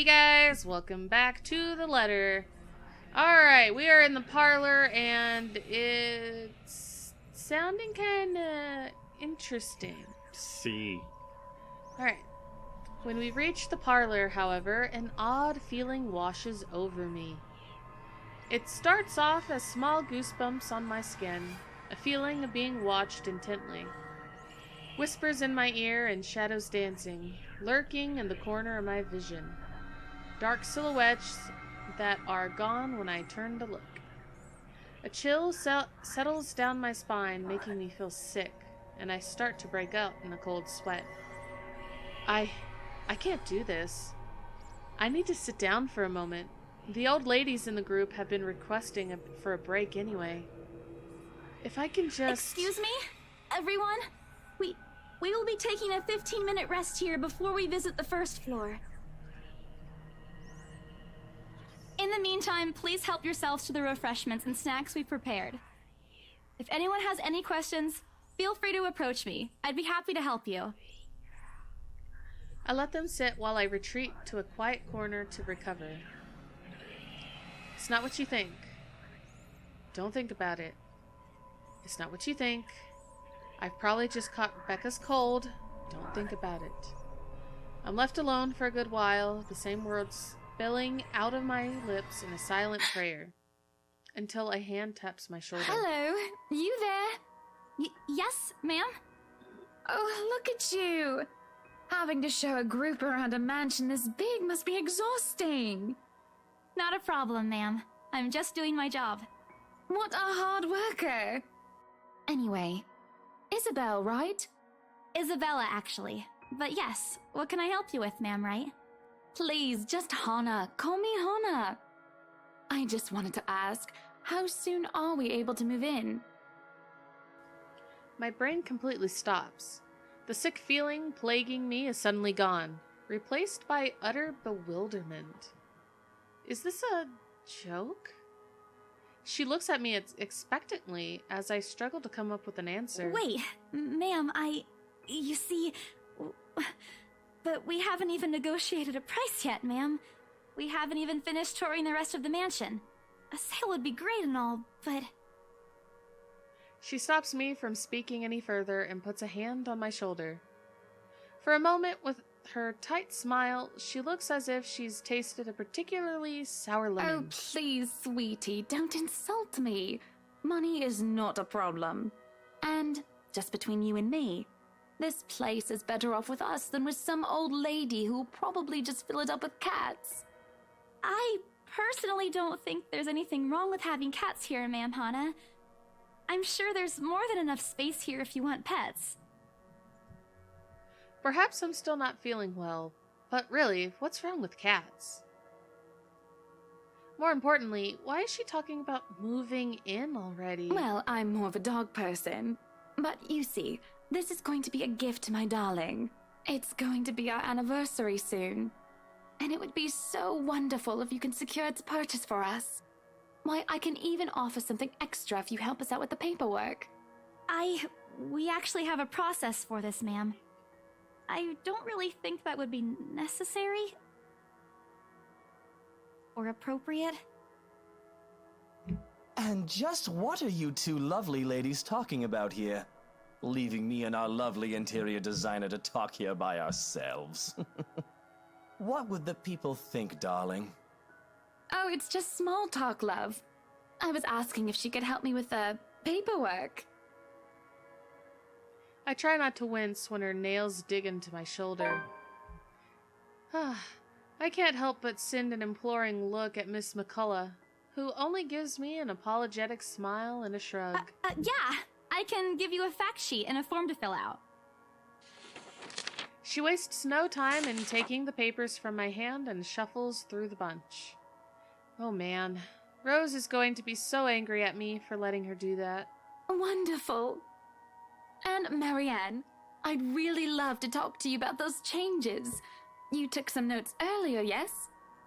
Hey guys, welcome back to the letter. Alright, we are in the parlor and it's sounding kinda interesting. See. Alright, when we reach the parlor, however, an odd feeling washes over me. It starts off as small goosebumps on my skin, a feeling of being watched intently. Whispers in my ear and shadows dancing, lurking in the corner of my vision. Dark silhouettes that are gone when I turn to look. A chill settles down my spine, making me feel sick, and I start to break out in a cold sweat. I can't do this. I need to sit down for a moment. The old ladies in the group have been requesting for a break anyway. If I can just... Excuse me, everyone? We will be taking a 15-minute rest here before we visit the first floor. In the meantime, please help yourselves to the refreshments and snacks we've prepared. If anyone has any questions, feel free to approach me. I'd be happy to help you. I let them sit while I retreat to a quiet corner to recover. It's not what you think. Don't think about it. It's not what you think. I've probably just caught Rebecca's cold. Don't think about it. I'm left alone for a good while, the same words spilling out of my lips in a silent prayer, until a hand taps my shoulder. Hello, you there? Yes, ma'am? Oh, look at you! Having to show a group around a mansion this big must be exhausting. Not a problem, ma'am. I'm just doing my job. What a hard worker! Anyway, Isabel, right? Isabella, actually. But yes, what can I help you with, ma'am, right? Please, just Hana. Call me Hana. I just wanted to ask, how soon are we able to move in? My brain completely stops. The sick feeling plaguing me is suddenly gone, replaced by utter bewilderment. Is this a joke? She looks at me expectantly as I struggle to come up with an answer. Wait, ma'am, you see... But we haven't even negotiated a price yet, ma'am. We haven't even finished touring the rest of the mansion. A sale would be great and all, but... She stops me from speaking any further and puts a hand on my shoulder. For a moment, with her tight smile, she looks as if she's tasted a particularly sour lemon. Oh, please, sweetie, don't insult me. Money is not a problem. And, just between you and me, this place is better off with us than with some old lady who'll probably just fill it up with cats. I personally don't think there's anything wrong with having cats here, ma'am Hana. I'm sure there's more than enough space here if you want pets. Perhaps I'm still not feeling well, but really, what's wrong with cats? More importantly, why is she talking about moving in already? Well, I'm more of a dog person. But you see, this is going to be a gift to my darling. It's going to be our anniversary soon. And it would be so wonderful if you can secure its purchase for us. Why, I can even offer something extra if you help us out with the paperwork. We actually have a process for this, ma'am. I don't really think that would be necessary. Or appropriate. And just what are you two lovely ladies talking about here? Leaving me and our lovely interior designer to talk here by ourselves. What would the people think, darling? Oh, it's just small talk, love. I was asking if she could help me with the paperwork. I try not to wince when her nails dig into my shoulder. I can't help but send an imploring look at Miss McCullough, who only gives me an apologetic smile and a shrug. Yeah, I can give you a fact sheet and a form to fill out. She wastes no time in taking the papers from my hand and shuffles through the bunch. Oh man, Rose is going to be so angry at me for letting her do that. Wonderful. And Marianne, I'd really love to talk to you about those changes. You took some notes earlier, yes?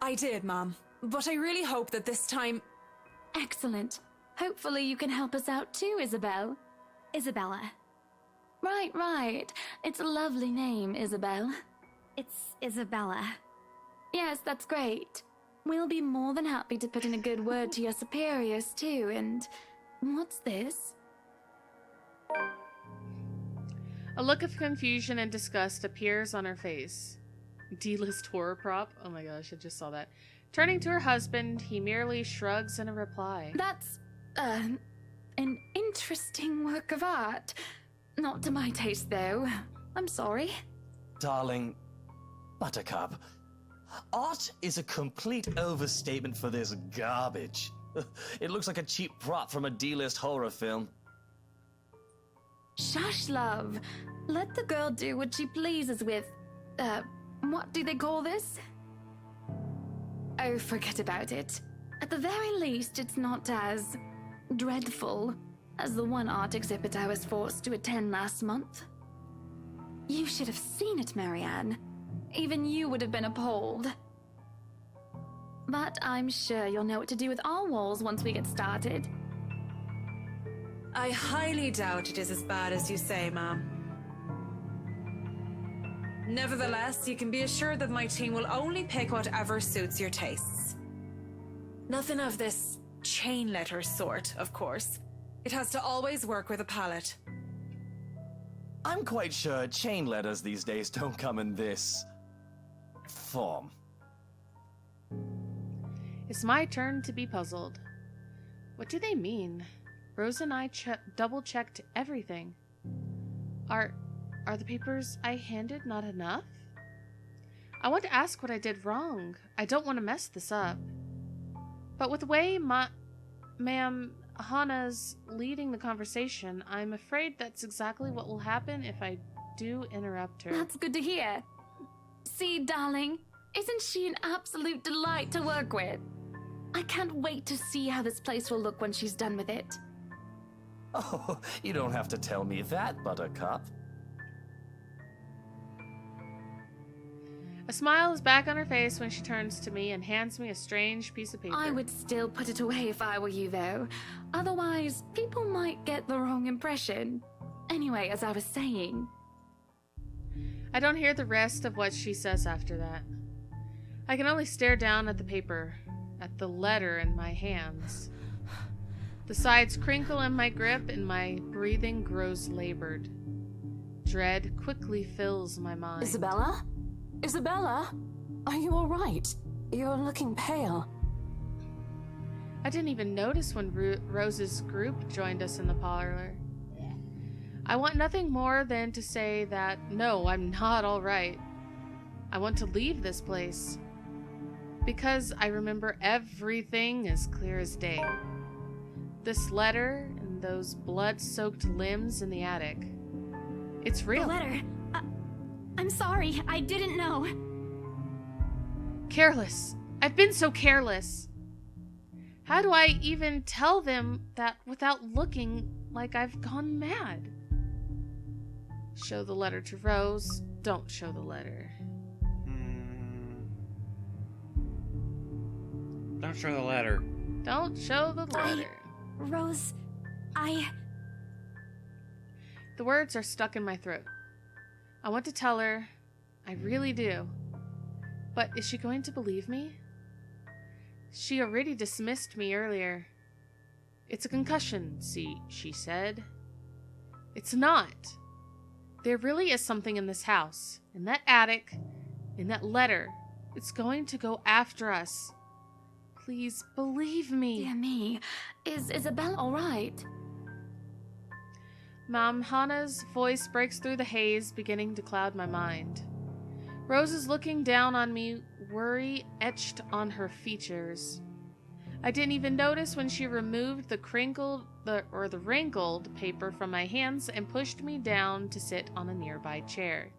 I did, Mom. But I really hope that this time... Excellent. Hopefully you can help us out too, Isabel. Isabella. Right. It's a lovely name, Isabel. It's Isabella. Yeah, Yes, that's great. We'll be more than happy to put in a good word to your superiors, too, and... What's this? A look of confusion and disgust appears on her face. D-list horror prop? Oh my gosh, I just saw that. Turning to her husband, he merely shrugs in a reply. That's, an interesting work of art. Not to my taste, though. I'm sorry. Darling, Buttercup, art is a complete overstatement for this garbage. It looks like a cheap prop from a D-list horror film. Shush, love. Let the girl do what she pleases with, what do they call this? Oh, forget about it. At the very least, it's not as dreadful as the one art exhibit I was forced to attend last month. You should have seen it, Marianne. Even you would have been appalled. But I'm sure you'll know what to do with our walls once we get started. I highly doubt it is as bad as you say, ma'am. Nevertheless, you can be assured that my team will only pick whatever suits your tastes. Nothing of this chain letter sort, of course. It has to always work with a palette. I'm quite sure chain letters these days don't come in this form. It's my turn to be puzzled. What do they mean? Rose and I double-checked everything. Are the papers I handed not enough? I want to ask what I did wrong. I don't want to mess this up. But with the way Ma'am Hana's leading the conversation, I'm afraid that's exactly what will happen if I do interrupt her. That's good to hear. See, darling, isn't she an absolute delight to work with? I can't wait to see how this place will look when she's done with it. Oh, you don't have to tell me that, Buttercup. A smile is back on her face when she turns to me and hands me a strange piece of paper. I would still put it away if I were you, though. Otherwise, people might get the wrong impression. Anyway, as I was saying... I don't hear the rest of what she says after that. I can only stare down at the paper, at the letter in my hands. The sides crinkle in my grip and my breathing grows labored. Dread quickly fills my mind. Isabella? Isabella? Are you all right? You're looking pale. I didn't even notice when Rose's group joined us in the parlor. I want nothing more than to say that, no, I'm not all right. I want to leave this place. Because I remember everything as clear as day. This letter and those blood-soaked limbs in the attic. It's real. The letter. I'm sorry, I didn't know. Careless. I've been so careless. How do I even tell them that without looking like I've gone mad? Show the letter to Rose. Don't show the letter. Don't show the letter. Don't show the letter. Rose, The words are stuck in my throat. I want to tell her. I really do. But is she going to believe me? She already dismissed me earlier. It's a concussion, she said. It's not. There really is something in this house, in that attic, in that letter. It's going to go after us. Please believe me. Dear me, is Isabella all right? Ma'am Hana's voice breaks through the haze, beginning to cloud my mind. Rose is looking down on me, worry etched on her features. I didn't even notice when she removed the wrinkled paper from my hands and pushed me down to sit on a nearby chair.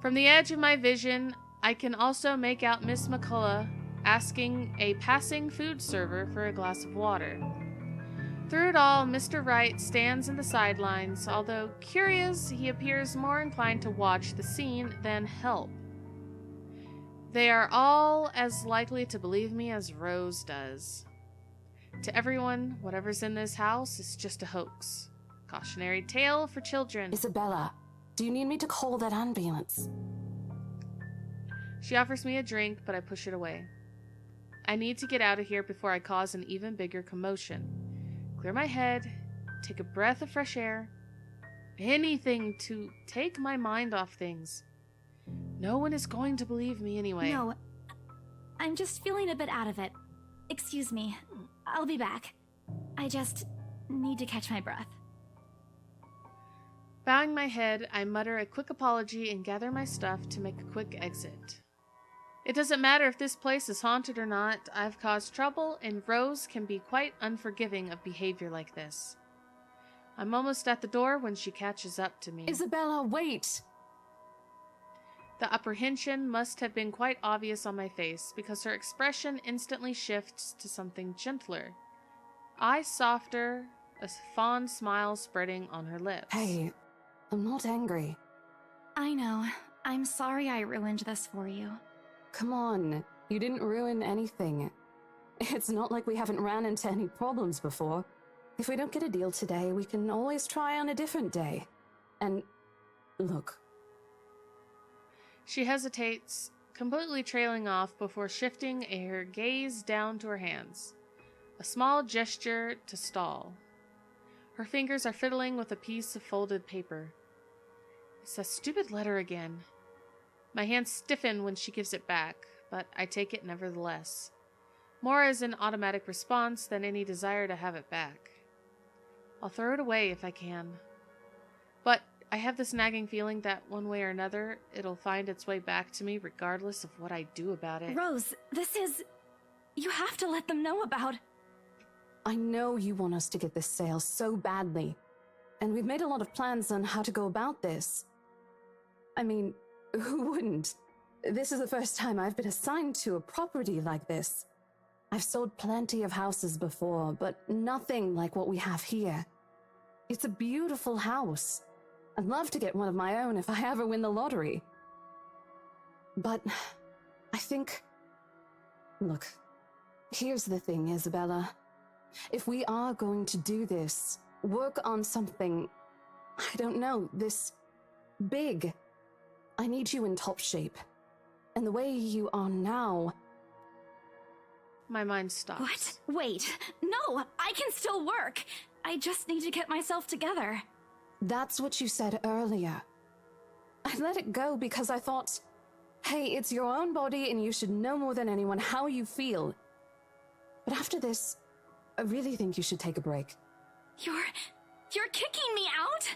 From the edge of my vision, I can also make out Miss McCullough asking a passing food server for a glass of water. Through it all, Mr. Wright stands in the sidelines. Although curious, he appears more inclined to watch the scene than help. They are all as likely to believe me as Rose does. To everyone, whatever's in this house is just a hoax. Cautionary tale for children. Isabella, do you need me to call that ambulance? She offers me a drink, but I push it away. I need to get out of here before I cause an even bigger commotion. Clear my head, take a breath of fresh air, anything to take my mind off things. No one is going to believe me anyway. No, I'm just feeling a bit out of it. Excuse me, I'll be back. I just need to catch my breath. Bowing my head, I mutter a quick apology and gather my stuff to make a quick exit. It doesn't matter if this place is haunted or not. I've caused trouble, and Rose can be quite unforgiving of behavior like this. I'm almost at the door when she catches up to me. Isabella, wait! The apprehension must have been quite obvious on my face, because her expression instantly shifts to something gentler. Eyes softer, a fond smile spreading on her lips. Hey, I'm not angry. I know. I'm sorry I ruined this for you. Come on, you didn't ruin anything. It's not like we haven't ran into any problems before. If we don't get a deal today, we can always try on a different day. And look. She hesitates, completely trailing off before shifting her gaze down to her hands. A small gesture to stall. Her fingers are fiddling with a piece of folded paper. It's that stupid letter again. My hands stiffen when she gives it back, but I take it nevertheless. More as an automatic response than any desire to have it back. I'll throw it away if I can. But I have this nagging feeling that one way or another, it'll find its way back to me regardless of what I do about it. Rose, this is... You have to let them know about... I know you want us to get this sale so badly, and we've made a lot of plans on how to go about this. I mean, who wouldn't? This is the first time I've been assigned to a property like this. I've sold plenty of houses before, but nothing like what we have here. It's a beautiful house. I'd love to get one of my own if I ever win the lottery. But I think... Look, here's the thing, Isabella. If we are going to do this, work on something, I don't know, this big, I need you in top shape. And the way you are now... My mind stops. What? Wait. No, I can still work. I just need to get myself together. That's what you said earlier. I let it go because I thought, hey, it's your own body and you should know more than anyone how you feel. But after this, I really think you should take a break. You're kicking me out?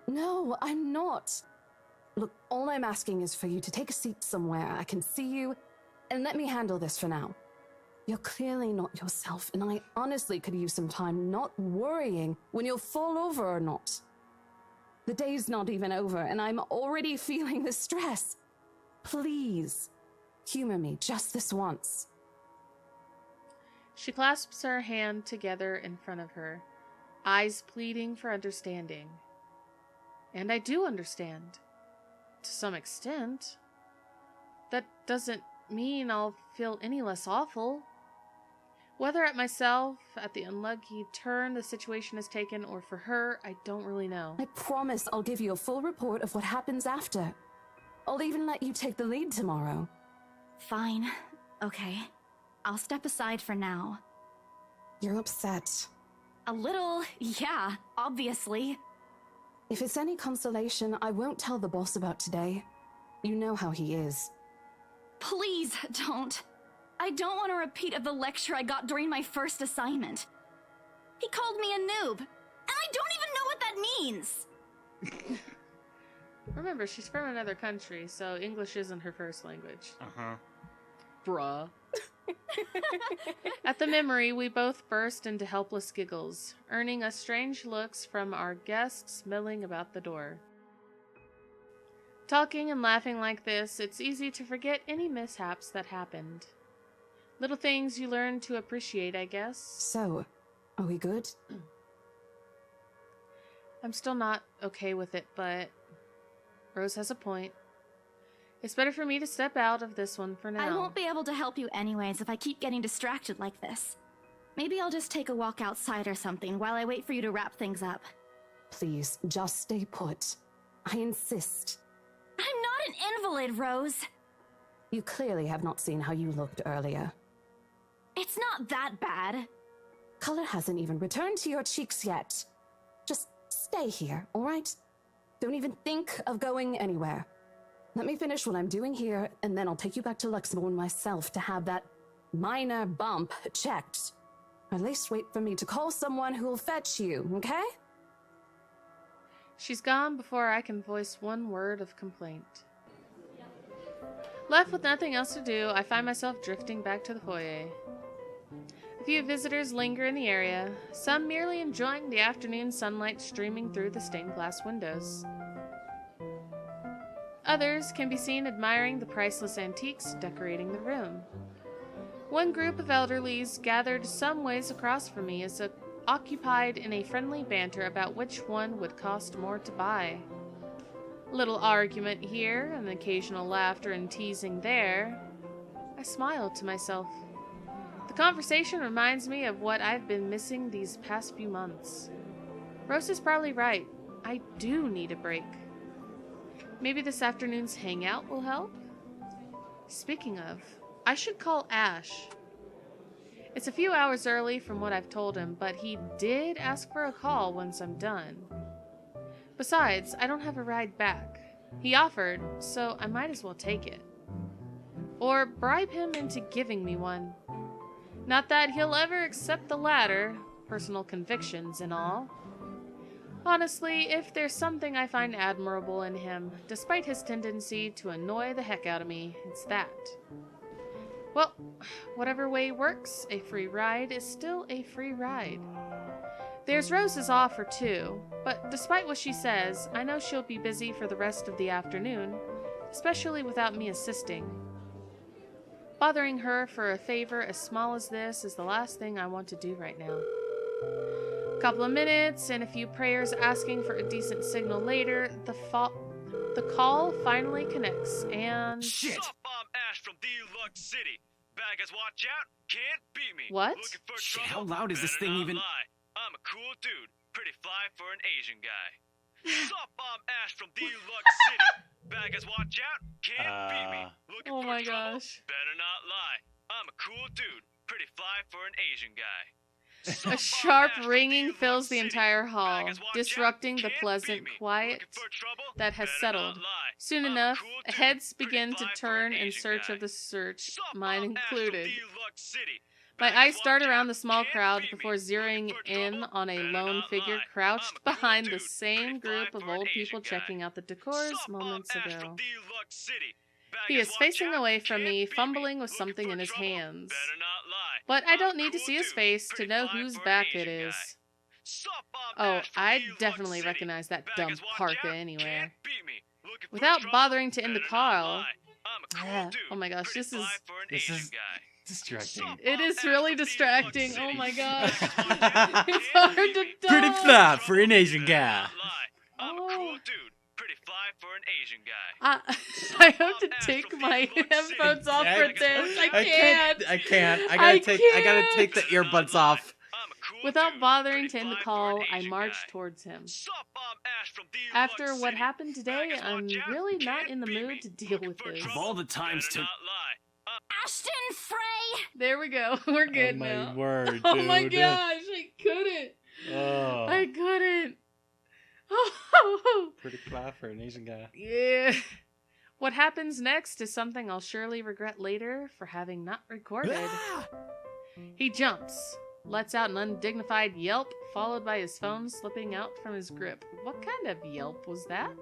No, I'm not. Look, all I'm asking is for you to take a seat somewhere I can see you, and let me handle this for now. You're clearly not yourself, and I honestly could use some time not worrying when you'll fall over or not. The day's not even over, and I'm already feeling the stress. Please, humor me just this once. She clasps her hand together in front of her, eyes pleading for understanding. And I do understand. To some extent. That doesn't mean I'll feel any less awful. Whether at myself, at the unlucky turn the situation has taken, or for her, I don't really know. I promise I'll give you a full report of what happens after. I'll even let you take the lead tomorrow. Fine. Okay. I'll step aside for now. You're upset. A little, yeah, obviously. If it's any consolation, I won't tell the boss about today. You know how he is. Please don't. I don't want a repeat of the lecture I got during my first assignment. He called me a noob, and I don't even know what that means. Remember, she's from another country, so English isn't her first language. Uh-huh. Bruh. At the memory, we both burst into helpless giggles, earning us strange looks from our guests milling about the door. Talking and laughing like this, it's easy to forget any mishaps that happened. Little things you learn to appreciate, I guess. So, are we good? I'm still not okay with it, but Rose has a point. It's better for me to step out of this one for now. I won't be able to help you anyways if I keep getting distracted like this. Maybe I'll just take a walk outside or something while I wait for you to wrap things up. Please, just stay put. I insist. I'm not an invalid, Rose. You clearly have not seen how you looked earlier. It's not that bad. Color hasn't even returned to your cheeks yet. Just stay here, all right? Don't even think of going anywhere. Let me finish what I'm doing here, and then I'll take you back to Luxembourg myself to have that minor bump checked. Or at least wait for me to call someone who will fetch you, okay? She's gone before I can voice one word of complaint. Left with nothing else to do, I find myself drifting back to the foyer. A few visitors linger in the area, some merely enjoying the afternoon sunlight streaming through the stained glass windows. Others can be seen admiring the priceless antiques decorating the room. One group of elderlies gathered some ways across from me is occupied in a friendly banter about which one would cost more to buy. A little argument here, and occasional laughter and teasing there. I smile to myself. The conversation reminds me of what I've been missing these past few months. Rose is probably right. I do need a break. Maybe this afternoon's hangout will help? Speaking of, I should call Ash. It's a few hours early from what I've told him, but he did ask for a call once I'm done. Besides, I don't have a ride back. He offered, so I might as well take it. Or bribe him into giving me one. Not that he'll ever accept the latter, personal convictions and all. Honestly, if there's something I find admirable in him, despite his tendency to annoy the heck out of me, it's that. Well, whatever way works, a free ride is still a free ride. There's Rose's offer too, but despite what she says, I know she'll be busy for the rest of the afternoon, especially without me assisting. Bothering her for a favor as small as this is the last thing I want to do right now. Couple of minutes and a few prayers asking for a decent signal later, the call finally connects and... Shit! Sup, I'm Ash from Deluxe City. Baggers, watch out, can't beat me. What? Looking for Shit, trouble? how loud is this Better thing not even? lie. I'm a cool dude, pretty fly for an Asian guy. Sup, I'm Ash from Deluxe City. Baggers, watch out, can't beat me. Looking Oh for my trouble? gosh. Better not lie. I'm a cool dude, pretty fly for an Asian guy. A sharp ringing fills the entire hall, disrupting the pleasant quiet that has settled. Soon enough, heads begin to turn in search of the search, mine included. My eyes dart around the small crowd before zeroing in on a lone figure crouched behind the same group of old people checking out the decors moments ago. He is facing away from me, fumbling with something in his hands. But I don't need to see his face to know whose back it is. Oh, I definitely recognize that dumb parka anywhere. Without bothering to end the call... Oh my gosh, this is distracting. It is really distracting. Oh my gosh. It's hard to talk. Pretty fly for an Asian guy. I'm a cool dude, pretty fly for an Asian guy. I have to take my headphones off for this. I can't. I can't. I gotta take the earbuds off. Without bothering to end the call, I marched towards him. After what happened today, I'm really not in the mood to deal with this. Of all the times to... Ashton Frey! There we go. We're good oh my now. word, dude. Oh my gosh, I couldn't. Oh. I couldn't. Oh. Pretty fly for an Asian guy. Yeah. What happens next is something I'll surely regret later for having not recorded. He jumps, lets out an undignified yelp, followed by his phone slipping out from his grip. What kind of yelp was that?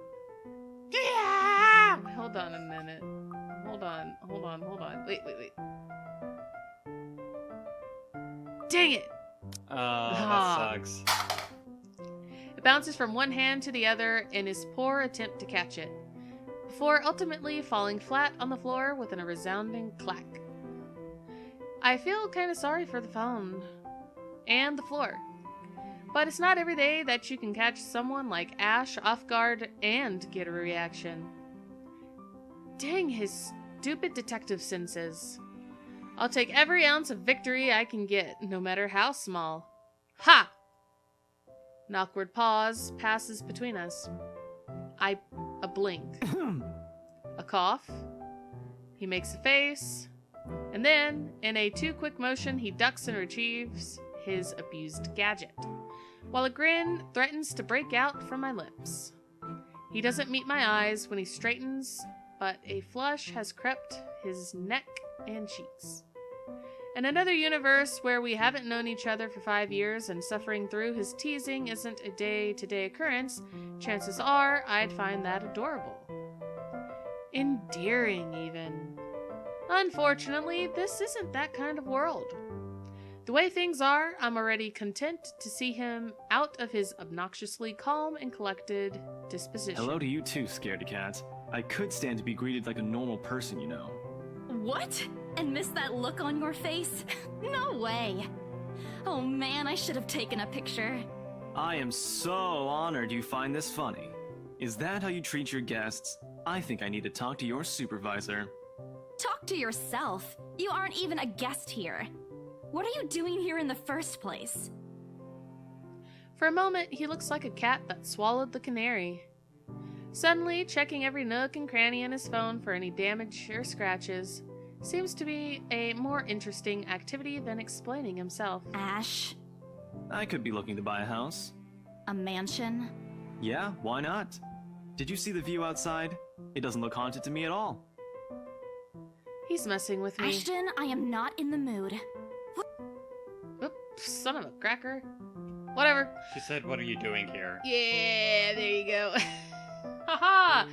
Yeah! Hold on a minute. Hold on. Wait. Dang it! Oh, that sucks. It bounces from one hand to the other in his poor attempt to catch it, before ultimately falling flat on the floor with a resounding clack. I feel kinda sorry for the phone. And the floor. But it's not every day that you can catch someone like Ash off guard and get a reaction. Dang his stupid detective senses. I'll take every ounce of victory I can get, no matter how small. Ha! An awkward pause passes between us. A blink. A cough. He makes a face, and then, in a too-quick motion, he ducks and retrieves his abused gadget, while a grin threatens to break out from my lips. He doesn't meet my eyes when he straightens, but a flush has crept his neck and cheeks. In another universe where we haven't known each other for 5 years and suffering through his teasing isn't a day-to-day occurrence, chances are I'd find that adorable. Endearing, even. Unfortunately, this isn't that kind of world. The way things are, I'm already content to see him out of his obnoxiously calm and collected disposition. Hello to you too, scaredy cat. I could stand to be greeted like a normal person, you know. What? And miss that look on your face? No way. Oh man, I should have taken a picture. I am so honored you find this funny. Is that how you treat your guests? I think I need to talk to your supervisor. Talk to yourself. You aren't even a guest here. What are you doing here in the first place? For a moment, he looks like a cat that swallowed the canary. Suddenly, checking every nook and cranny in his phone for any damage or scratches seems to be a more interesting activity than explaining himself. Ash, I could be looking to buy a house. a mansion? Yeah, why not? Did you see the view outside? It doesn't look haunted to me at all. He's messing with me. Ashton, I am not in the mood. Oops, son of a cracker. Whatever. She said, "What are you doing here?" Yeah, there you go. Haha!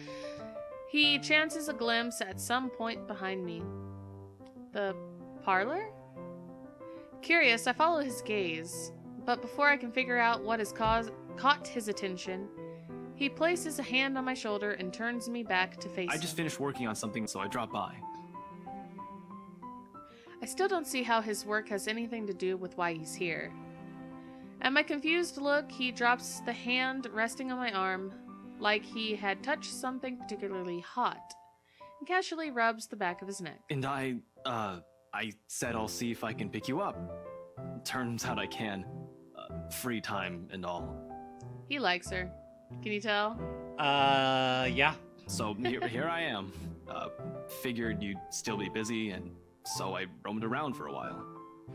He chances a glimpse at some point behind me. The parlor? Curious, I follow his gaze, but before I can figure out what has caught his attention, he places a hand on my shoulder and turns me back to face I just him. finished working on something, so I dropped by. I still don't see how his work has anything to do with why he's here. At my confused look, he drops the hand resting on my arm, like he had touched something particularly hot, and casually rubs the back of his neck. And I said I'll see if I can pick you up. Turns out I can. Free time and all. He likes her. Can you tell? Yeah. So here I am. Figured you'd still be busy, and so I roamed around for a while.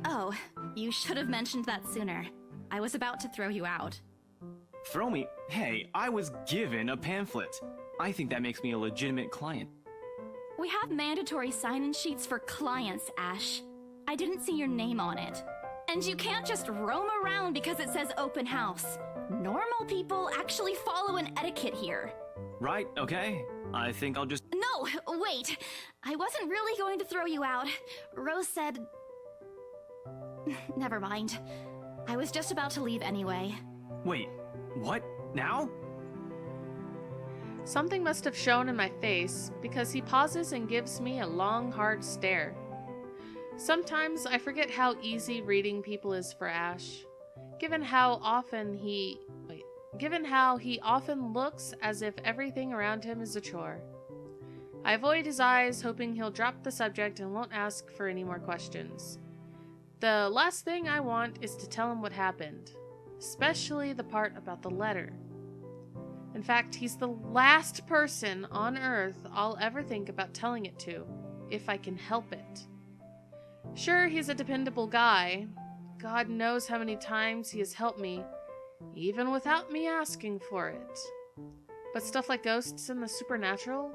Oh, you should have mentioned that sooner. I was about to throw you out. Throw me? Hey, I was given a pamphlet. I think that makes me a legitimate client. We have mandatory sign-in sheets for clients, Ash. I didn't see your name on it. And you can't just roam around because it says open house. Normal people actually follow an etiquette here. Right, okay. I think I'll just... No, wait. I wasn't really going to throw you out. Rose said... Never mind. I was just about to leave anyway. Wait, what? Now? Something must have shown in my face, because he pauses and gives me a long, hard stare. Sometimes I forget how easy reading people is for Ash, given how he often looks as if everything around him is a chore. I avoid his eyes, hoping he'll drop the subject and won't ask for any more questions. The last thing I want is to tell him what happened, especially the part about the letter. In fact, he's the last person on Earth I'll ever think about telling it to, if I can help it. Sure, he's a dependable guy. God knows how many times he has helped me, even without me asking for it. But stuff like ghosts and the supernatural?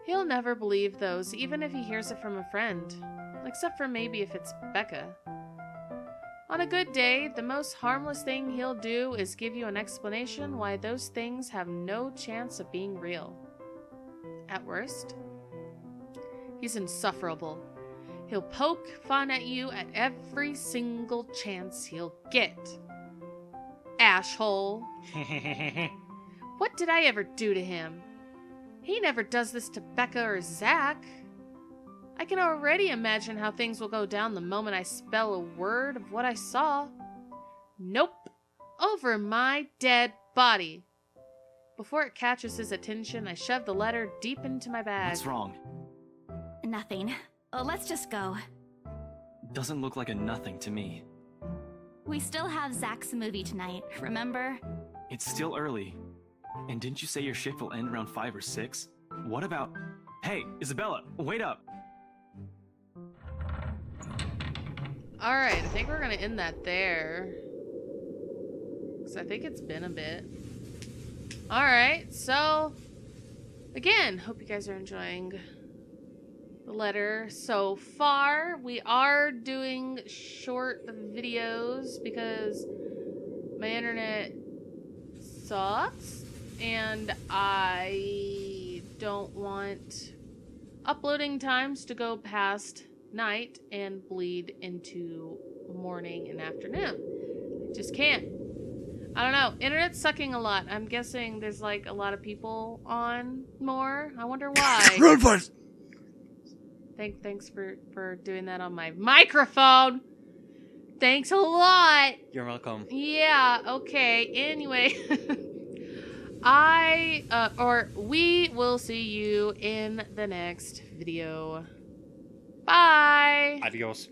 He'll never believe those, even if he hears it from a friend. Except for maybe if it's Becca. On a good day, the most harmless thing he'll do is give you an explanation why those things have no chance of being real. At worst, he's insufferable. He'll poke fun at you at every single chance he'll get. Ashhole. What did I ever do to him? He never does this to Becca or Zach. I can already imagine how things will go down the moment I spell a word of what I saw. Nope. Over my dead body. Before it catches his attention, I shove the letter deep into my bag. What's wrong? Nothing. Let's just go. Doesn't look like a nothing to me. We still have Zach's movie tonight, remember? It's still early. And didn't you say your shift will end around 5 or 6? What about... Hey, Isabella, wait up. Alright, I think we're gonna end that there. Because I think it's been a bit. Alright, so... Again, hope you guys are enjoying the letter so far. We are doing short videos because my internet sucks. And I don't want uploading times to go past night and bleed into morning and afternoon. I just can't. I don't know. Internet's sucking a lot. I'm guessing there's like a lot of people on more. I wonder why. Thanks for doing that on my microphone. Thanks a lot. You're welcome. Yeah, okay. Anyway, we will see you in the next video. Bye. Adios.